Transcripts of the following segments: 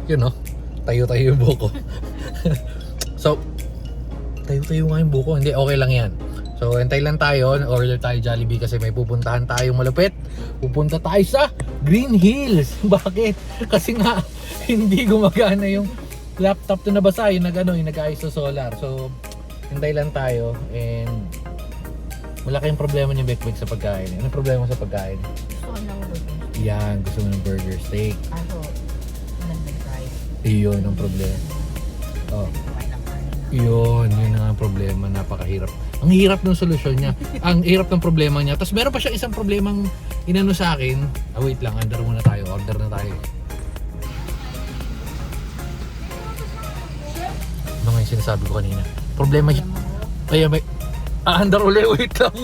Yun no, tayo-tayo yung buko. So, tayo-tayo nga yung buko. Hindi, okay lang yan. So, hintay lang tayo. Order tayo Jollibee kasi may pupuntahan tayong malupit. Pupunta tayo sa Green Hills. Bakit? Kasi nga, hindi gumagana yung laptop na nabasa. Yung nag-ayos sa solar. So, hintay lang tayo. And, malaki yung problema ni Bekbek sa pagkain. Anong problema sa pagkain? Gusto ko ng burger. Yan, gusto mo ng burger, steak. Kaso, nag-drive. Iyon ang problema. Oh. Kumain ng kanin. Yun ang problema, napakahirap. Ang hirap ng solusyon niya, ang hirap ng problema niya. Tapos meron pa siya isang problemang inano sa akin. Wait lang, order na tayo. Ano nga yung sinasabi ko kanina? Problema niya. Ay, may... andar ulit, wait lang.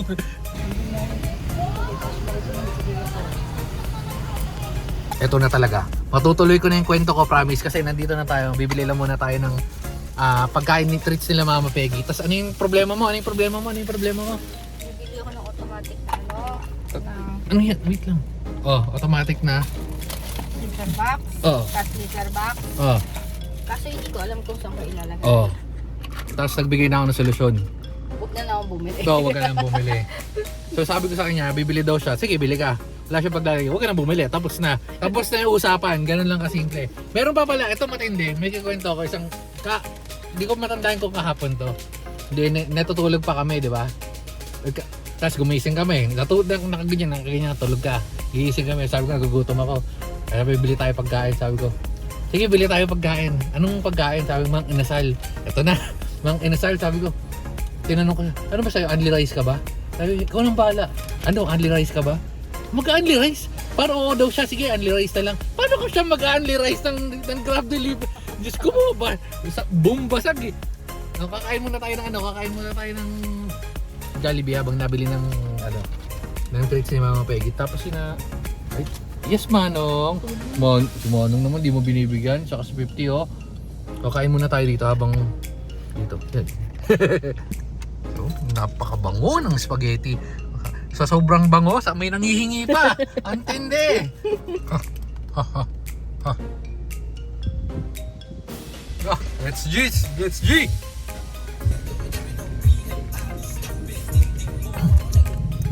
Ito na talaga. Matutuloy ko na yung kwento ko, promise. Kasi nandito na tayo. Bibili lang muna tayo ng pagkain ni treats nila Mama Peggy. Tapos ano yung problema mo? Bibili ako ng automatic na Ano yan? Wait lang. Oh, automatic na. litter box. Oh. Tapos litter box. Oh. Kaso hindi ko alam kung saan ko ilalagay. Oh. Tapos nagbigay na ako ng solusyon. Huwag na akong bumili. So, huwag ka nang bumili. So, sabi ko sa kanya, bibili daw siya. Sige, bili ka. Wala siya paglalagay. Huwag ka nang bumili. Tapos na. Tapos na yung usapan. Ganun lang kasimple. Meron pa pala. Ito matindi. May kikwento ko. Hindi ko matandaan kung kahapon to. Hindi, natutulog pa kami, di ba? Tapos gumising kami. Nakaganyan, tulog ka. Gigising kami. Sabi ko, nagugutom ako. Kaya bibili tayo pagkain. Sabi ko, sige, bili tayo pagkain. Anong pagkain? Sabi ko, Mang Inasal. Ito na. Mang Inasal. Sabi ko, tinanong ko, ano ba sa'yo? Unli rice ka ba? Sabi, ikaw nang bahala. Ano, unli rice ka ba? Mag-unli rice? Parang oo daw siya. Sige, unli rice na lang. Paano ko siya mag-unli rice ng Grab Delivery? Diyos ko mo ba? Boom basag eh. Kakain muna tayo ng Jollibee habang nabili ng treats ni Mama Peggy. Tapos ay, yes Manong. Si Manong naman di mo binibigyan. Saka sa 50 oh. Kakain muna tayo dito habang dito. Yan. So, napakabango ng spaghetti. Sa sobrang bango, may nangihingi pa. Antindi. Let's G.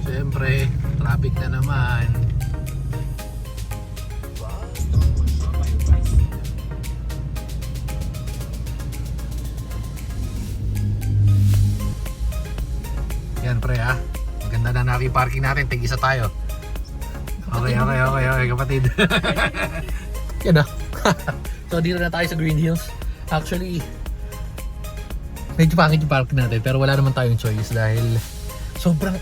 Siyempre, traffic na naman. Yan pre ha. Ang ganda na natin parking natin. Tig-isa tayo. Okay kapatid. Yan ah. So dito na tayo sa Green Hills. Actually, medyo pangit yung parking natin. Pero wala naman tayong choice dahil sobrang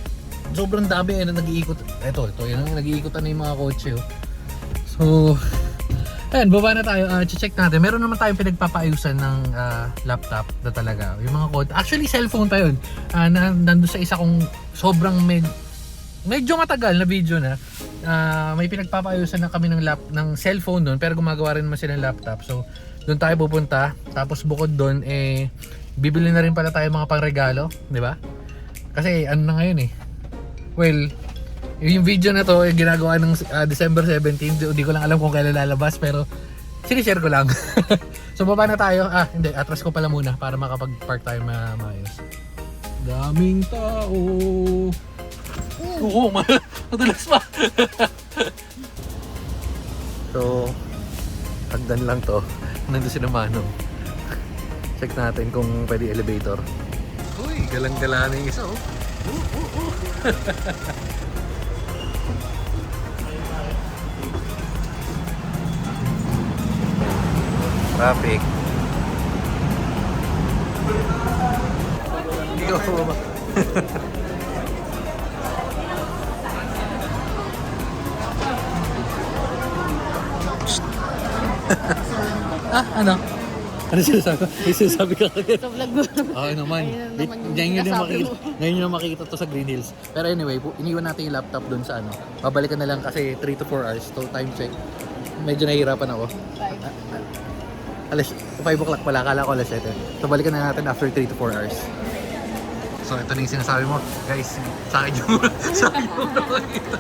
dami na nag-iikot. Ito yan ang nag-iikotan na yung mga kotse. Oh. So, ayan, baba na tayo. Check natin. Meron naman tayong pinagpapaayusan ng laptop na talaga. Yung mga code. Actually, cellphone pa yun. Nandun sa isa kong sobrang medyo matagal na video na. May pinagpapaayusan na kami ng cellphone doon. Pero gumagawa rin naman sila ng laptop. So, doon tayo pupunta. Tapos bukod doon, bibili na rin pala tayo mga pangregalo. Di ba? Kasi ano na ngayon eh. Well, yung video na to ginagawa ng December 17. Hindi ko lang alam kung kailan lalabas pero sinishare ko lang. So baba na tayo. Hindi, atras ko pala muna para makapag-park tayo maayos. Daming tao. Oo, madalas pa. So, hagdan lang to. Nandun si Manong. Check natin kung pwede elevator. Uy, galang-gala na yung isa oh. Traffic. Hindi ko ba? Ano? Ano sinasabi ko? Sinasabi ka kagad. Sa vlog mo. Oo naman. Ngayon yung makikita to sa Green Hills. Pero anyway, iniwan natin yung laptop doon sa Babalikan na lang kasi 3 to 4 hours. So time check. Medyo nahihirapan ako. Alas 5 o'clock pala. Akala ko alas 7. So balikan na natin after 3 to 4 hours. So ito na yung sinasabi mo. Guys, sa akin yung makikita.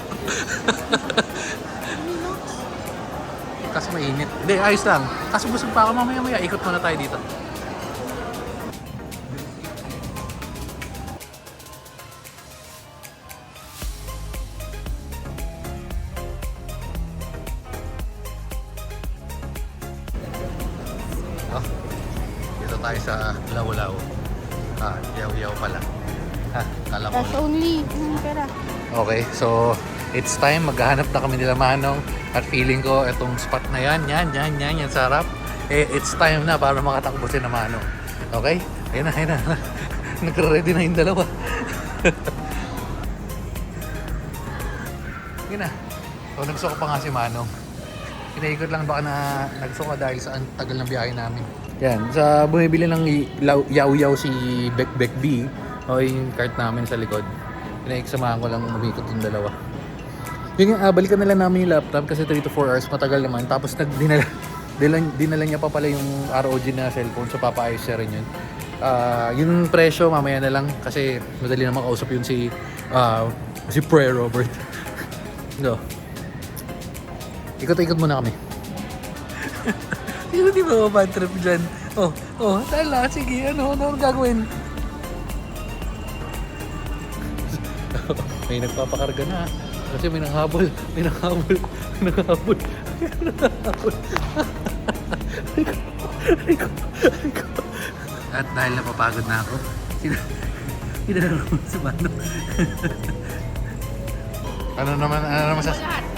Kaso mainit. Hindi, ayos lang. Kaso busog pa ako mamaya-maya. Ikot muna tayo dito. Oh, dito tayo sa Law-Law. Yaw-yaw pala. Kala ko. Cash only. Pera. Okay, so it's time. Maghahanap na kami nila Manong. At feeling ko, itong spot na yan, yan, sarap. It's time na para makatakbo si na Manong. Okay? Ayun na. Nagre-ready na yung dalawa. Yun na. So, nagsuka pa nga si Manong. Pinaikot lang baka na nagsuka dahil sa ang tagal ng biyahe namin. Yan, sa bumibili ng yaw-yaw si Bek B. O yung cart namin sa likod. Pinaiksamahan ko lang umikot yung dalawa. Yun nga, balikan na lang namin yung laptop kasi 3 to 4 hours matagal naman. Tapos dinala niya pa pala yung ROG na cellphone, so papaayos siya rin yun. Yung presyo mamaya na lang kasi madali na makausap yun si Pre Robert. No. Ikot-ikot muna kami. Sino di ba bad trip dyan? Tala, sige, ano gagawin? May nagpapakarga na. Kasi may nanghabol. At dahil napapagod na ako, sinanong si Manong.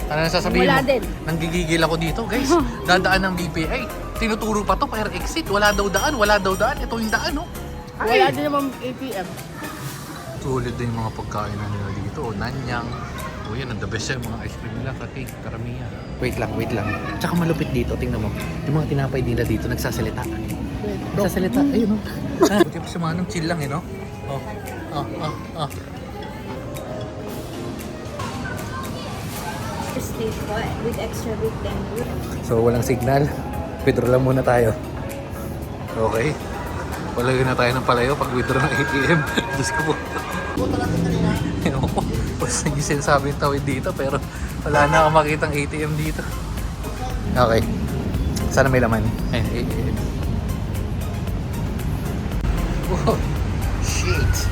Ano sasabihin Wala mo? din. Nanggigigil ako dito, guys. Dadaan ng BPI. Tinuturo pa to, fire exit. Wala daw daan. Ito yung daan, no? Wala din naman APM. Tulad din yung mga pagkain na nila dito. Nanyang. Yan, ang the best yung mga ice cream nila. Kati, karamihan. Wait lang. Tsaka malupit dito, tingnan mo. Yung mga tinapay nila dito, nagsasalita. Ayun, no? Buti pa sa mga nang chill lang, no? Stage po with extra big tender. So, walang signal. Withdraw lang muna tayo. Okay. Palayo na tayo ng palayo pag withdraw ng ATM. Diyos ko po. Basta yung sinasabi yung tawid dito pero wala na akong makitang ATM dito. Okay. Sana may laman. Ayun, ATM. Oh, shit.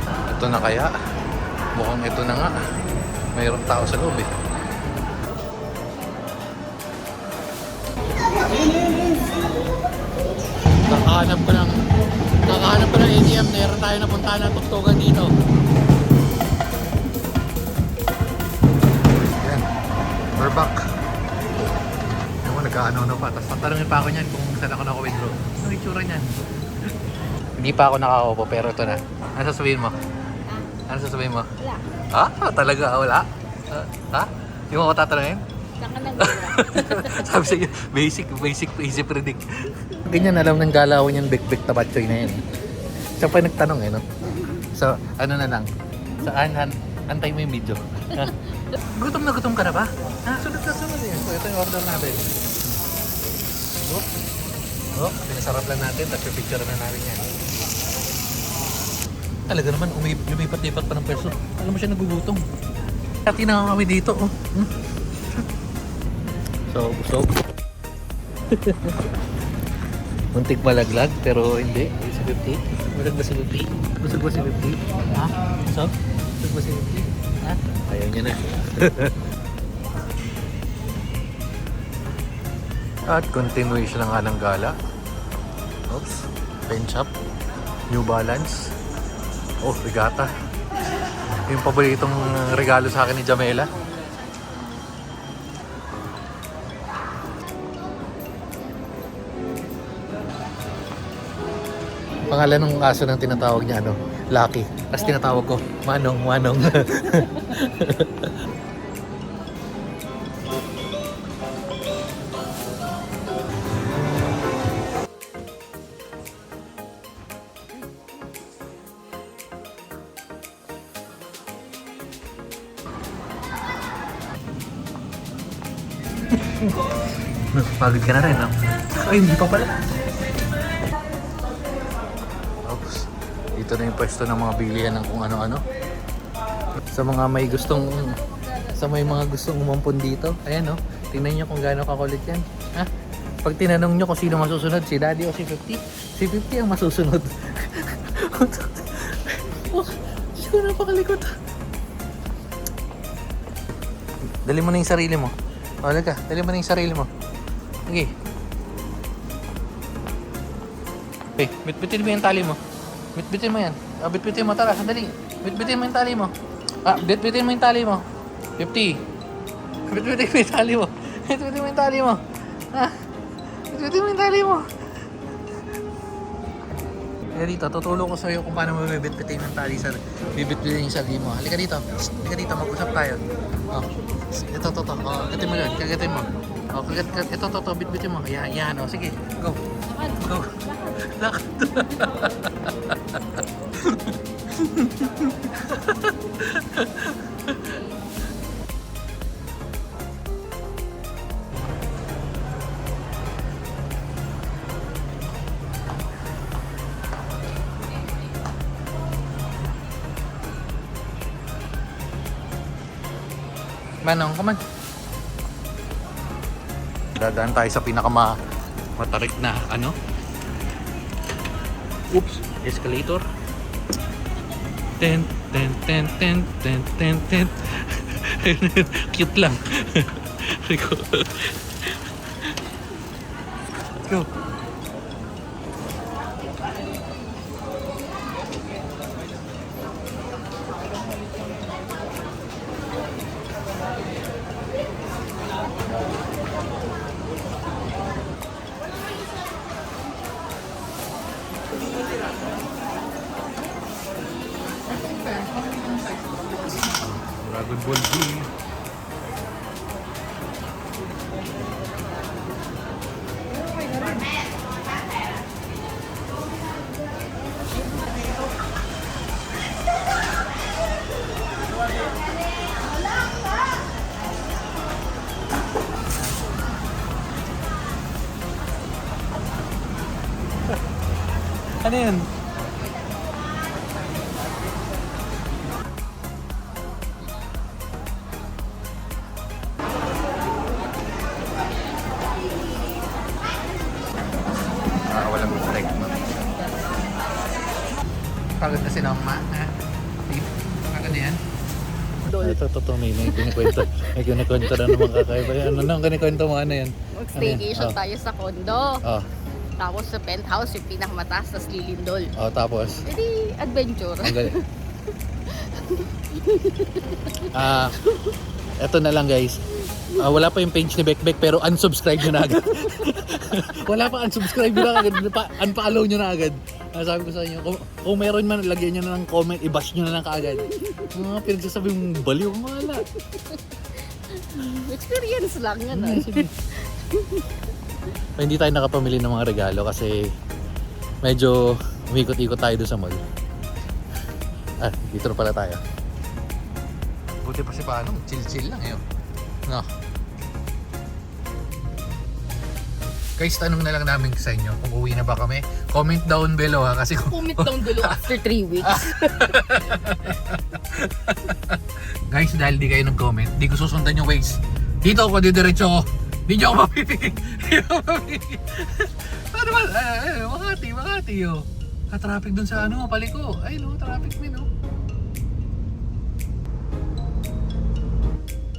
Ito na kaya? Mukhang ito na nga. Mayroong tao sa loob eh. Kakahanap ko ng ATM. Meron tayo napuntahan ng tuktukan dito. Yan. We're back. Ewan mo, nagkaano na pa. Tapos tatanungin pa ako niyan kung saan ako naka-withdraw. Ano itsura niyan? Hindi pa ako nakakaupo pero ito na. Ano sasabihin mo? Wala. Talaga? Wala? Di mo ako tatanungin? Saan ka nag-withdraw? Sabi sa'yo, basic easy predict. Ganyan alam ng galaw niyan, big tabatsoy na yan. Siya pa nagtanong no? So, ano na lang. Saan, antay mo yung video. Gutom ka na ba? Sunod eh. So, ito yung order natin. Pinasarap lang natin, tapos picture na natin yan. Talaga naman, lumipat-lipat pa ng perso. Alam mo siya nagugutom. Hati na kami dito, So, busog. Muntik malaglag, pero hindi. Si 50. Busog ba si 50? Busog ba si 50? Ha? Busog? Busog ba si 50? Ha? Ayaw niya na. At continuation na nga ng gala. Oops. Pen shop. New Balance. Regata. Yung paboritong regalo sa akin ni Jamela. Pangalan ng aso ng tinatawag niya, Lucky. Tapos tinatawag ko, Manong. Pagod ka na rin, no? Ay, hindi pa pala. Oops. Dito na yung pwesto ng mga bilihan ng kung ano-ano. Sa mga may gustong umampon dito, ayan, no? Tingnan nyo kung gaano kakulit yan. Ha? Pag tinanong nyo kung sino masusunod, si Daddy o si 50, si 50 ang masusunod. Oh, Diyos ko, napakalikot. Dali mo na yung sarili mo. Wala ka, dali mo na yung sarili mo. Okay. Okay, bitbitin mo yung tali mo. Bitbitin mo yan. Bitbitin mo, tara, sandali. Bitbitin mo yung tali mo. Bitbitin mo yung tali mo. 50. Bitbitin mo yung tali mo. Bitbitin mo yung tali mo. Bitbitin mo yung tali mo. Halika dito, tutulong ko sa'yo kung paano mo bibitbitin yung tali sa... Bibitbitin yung sarili mo. Halika dito. Halika dito, mag-usap tayo. Oh. Ito. Oh, kagatin mo yan. Kagatin mo. Oh, ito. Bitbitin mo. Yan. Oh, sige. Go. Go. Lakad. Manong, come on. Dadaan tayo sa matarik na ano? Oops, escalator. Ten. Cute lang. Let's go. Dragon Ball Z. Ano yun? Walang mistake. Pagod na si Nongma, ha? Pagod yan? Ito, may kinikwento. May kinikwento na naman kakaiba. Ano nang kinikwento mo? Ano yan? Mag-staycation tayo sa condo. Oh. Tapos sa penthouse, yung pinakamataas, tas lilindol. Oh, tapos? Edi, adventure. Ang galing. Eto na lang guys. Wala pa yung page ni Bekbek pero unsubscribe nyo na agad. Wala pa, unsubscribe nyo na agad. Unfollow nyo na agad. Sabi ko sa inyo, kung meron man, lagyan nyo na ng comment, i-bash nyo na lang kaagad. Mga pinagsasabi mong baliw, wala. Experience lang yan. Hindi tayo nakapamili ng mga regalo kasi medyo umikot-ikot tayo doon sa mall. Dito na pala tayo. Buti pa si Paano, chill-chill lang yun. No. Guys, tanong na lang namin sa inyo kung uwi na ba kami. Comment down below ha kasi Comment down below after 3 weeks. Guys, dahil di kayo nag-comment, di ko susundan yung ways. Dito ako, didiretso ako. Di nyo ako mapipigil. Paano ba? Makati oh. Ka-traffic dun sa ano, paliko. Ay no, traffic min oh.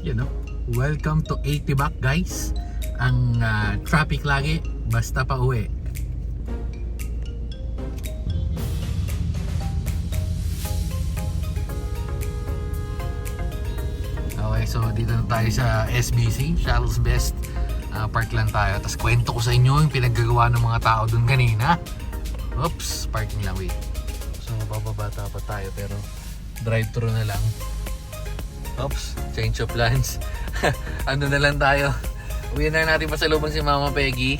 Yan oh. Welcome to 80 back guys. Ang traffic lagi, basta pa uwi. Okay, so dito na tayo sa SBC, Charles Best. Park lang tayo. Tapos kwento ko sa inyo yung pinaggagawa ng mga tao dun kanina. Oops, parking lang, wait. So bababata pa tayo pero drive-thru na lang. Oops, change of plans. Ano na lang tayo. Uwi na natin pasalubong si Mama Peggy.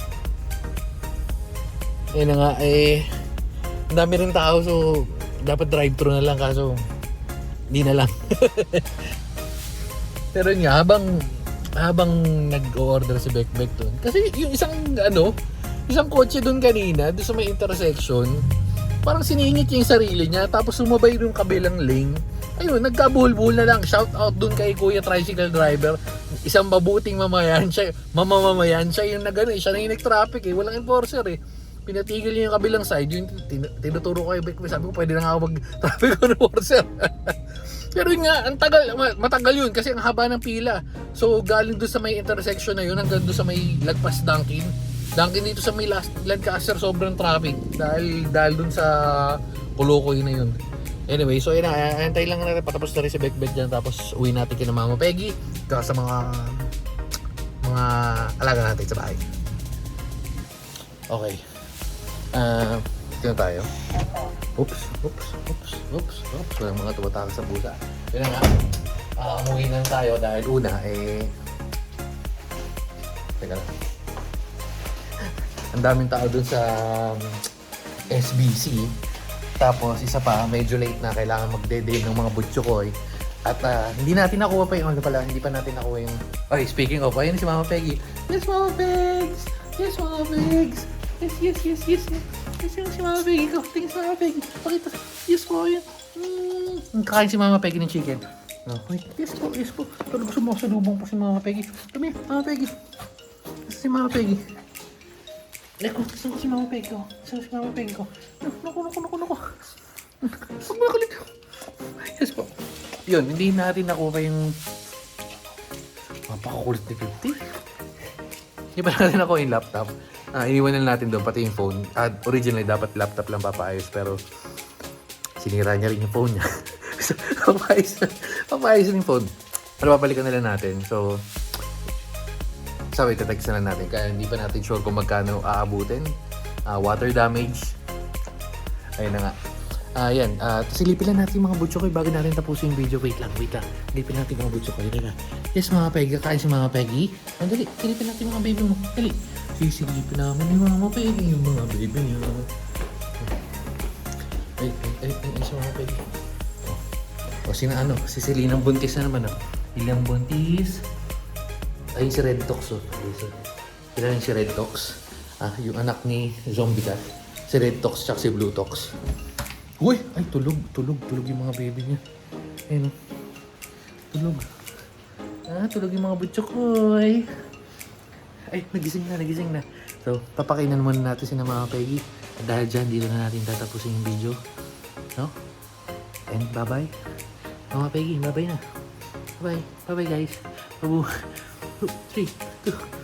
Yun na nga, ang dami rin tao so dapat drive-thru na lang kaso hindi na lang. Pero yun nga, habang nag-order si Bekbek doon. Kasi yung isang kotse doon kanina, doon sa may intersection, parang siningit niya yung sarili niya tapos sumabay yung kabilang lane. Ayun, nagkabuhol-buhol na lang. Shout out doon kay Kuya Tricycle Driver. isang mabuting mamamayan siya yung nagano, siya na yung nag-traffic eh, walang enforcer eh. Pinatigil niya yung kabilang side, yung tinuturo ko kay Beck, sabi ko pwede na nga ako mag-traffic enforcer. Pero yun nga, ang tagal, matagal yun kasi ang haba ng pila. So galing doon sa may intersection na yun hanggang doon sa may lagpas Dunkin dito sa may Lancaster sobrang traffic dahil doon sa Kulukoy na yun. Anyway, so yun na, antay lang natin patapos na rin si Beck dyan tapos uwi natin kina Mama Peggy sa mga alaga natin sa bahay. Okay. Ito na tayo. Oops. Walang mga tumatakas sa busa. Yun na nga. Umuwi na tayo dahil una teka lang. Ang daming tao dun sa SBC. Tapos isa pa, medyo late na. Kailangan magde-day ng mga butchokoy. At hindi natin nakuha pa yung hindi pa natin nakuha yung... Okay, speaking of, ayun si Mama Peggy. Yes, Mama Pegs! Yes, Mama Pegs! Yes, si Mama Peggy ko. Tingin si Mama Peggy. Pakita. Yes po, yun. Kakain si Mama Peggy ng chicken. Wait, yes po. Pero gusto mo sa lubong pa si Mama Peggy. Kami, Mama Peggy. Si Mama Peggy. Gusto ko si Mama Peggy ko. Si Mama Peggy ko. Naku. Huwag mo nakulit. Yes po. Yun, hindi natin nakuha yung mapakakulit ni 50. Hindi pa natin nakuha yung laptop. Iniwan na natin doon, pati yung phone. Originally, dapat laptop lang papaayos, pero sinira niya rin yung phone niya. So, papaayos na yung phone. Pero papalikan na lang natin. So, sabi, tatext na lang natin. Kaya hindi pa natin sure kung magkano aabutin. Water damage. Ayun na nga. Yan. Silipin lang natin yung mga butchokoy bago natin tapusin yung video. Wait lang. Silipin natin yung mga butchokoy. Yes, Mama Peggy. Kain si Mama Peggy. Dali. Silipin natin yung mga baby mo. Dali. Sisilipin namin yung Mama Peggy. Yung mga baby niya. Ay, si Mama Peggy. Si Selinang buntis na naman. Ilang buntis. Ay, si Red Tox. Kailan si Red Tox? Yung anak ni Zombie Cat. Si Red Tox tsaka si Blue Tox. Uy! Ay, tulog yung mga baby niya. Ayun. Tulog. Tulog yung mga butchokoy. Ay, nagising na. So, papakainan muna natin si Mama Peggy. At dahil dyan, dito na natin tatapusin yung video. No? And bye-bye. Mama Peggy, bye-bye na. Bye. Bye-bye, guys. 3, 2,